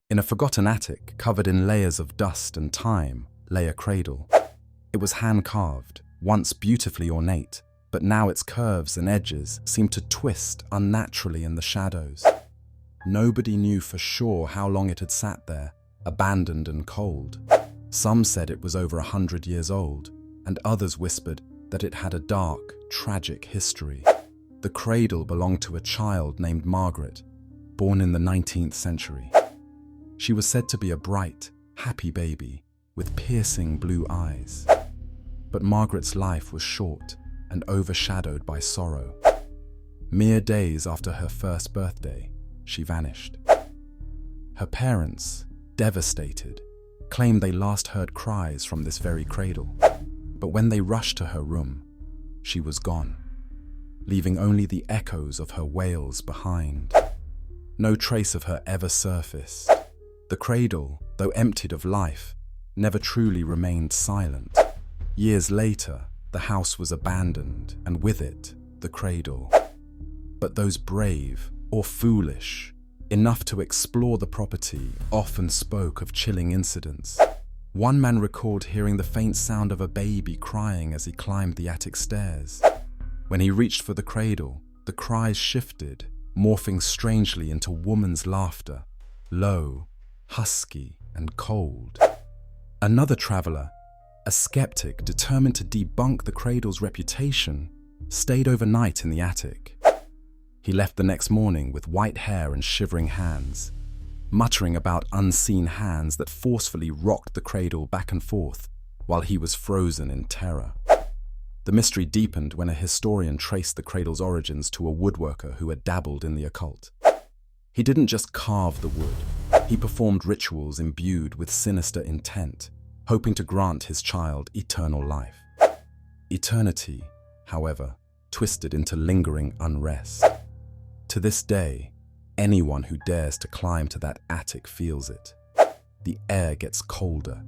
In a forgotten attic, covered in layers of dust and time, lay a cradle. It was hand-carved, once beautifully ornate, but now its curves and edges seemed to twist unnaturally in the shadows. Nobody knew for sure how long it had sat there, abandoned and cold. Some said it was over 100 years old, and others whispered that it had a dark, tragic history. The cradle belonged to a child named Margaret, born in the 19th century. She was said to be a bright, happy baby with piercing blue eyes. But Margaret's life was short and overshadowed by sorrow. Mere days after her first birthday, she vanished. Her parents, devastated, claimed they last heard cries from this very cradle. But when they rushed to her room, she was gone, leaving only the echoes of her wails behind. No trace of her ever surfaced. The cradle, though emptied of life, never truly remained silent. Years later, the house was abandoned, and with it, the cradle. But those brave, or foolish, enough to explore the property often spoke of chilling incidents. One man recalled hearing the faint sound of a baby crying as he climbed the attic stairs. When he reached for the cradle, the cries shifted, morphing strangely into woman's laughter, low, husky, and cold. Another traveler, a skeptic determined to debunk the cradle's reputation, stayed overnight in the attic. He left the next morning with white hair and shivering hands, muttering about unseen hands that forcefully rocked the cradle back and forth while he was frozen in terror. The mystery deepened when a historian traced the cradle's origins to a woodworker who had dabbled in the occult. He didn't just carve the wood, he performed rituals imbued with sinister intent, hoping to grant his child eternal life. Eternity, however, twisted into lingering unrest. To this day, anyone who dares to climb to that attic feels it. The air gets colder,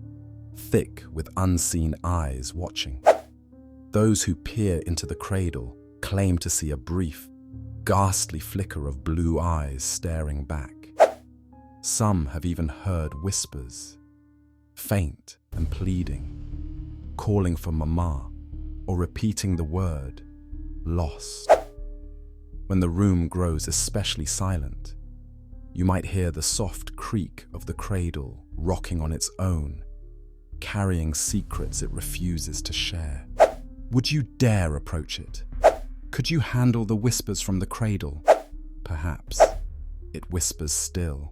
thick with unseen eyes watching. Those who peer into the cradle claim to see a brief, ghastly flicker of blue eyes staring back. Some have even heard whispers, faint and pleading, calling for mama or repeating the word, lost. When the room grows especially silent, you might hear the soft creak of the cradle rocking on its own, carrying secrets it refuses to share. Would you dare approach it? Could you handle the whispers from the cradle? Perhaps it whispers still.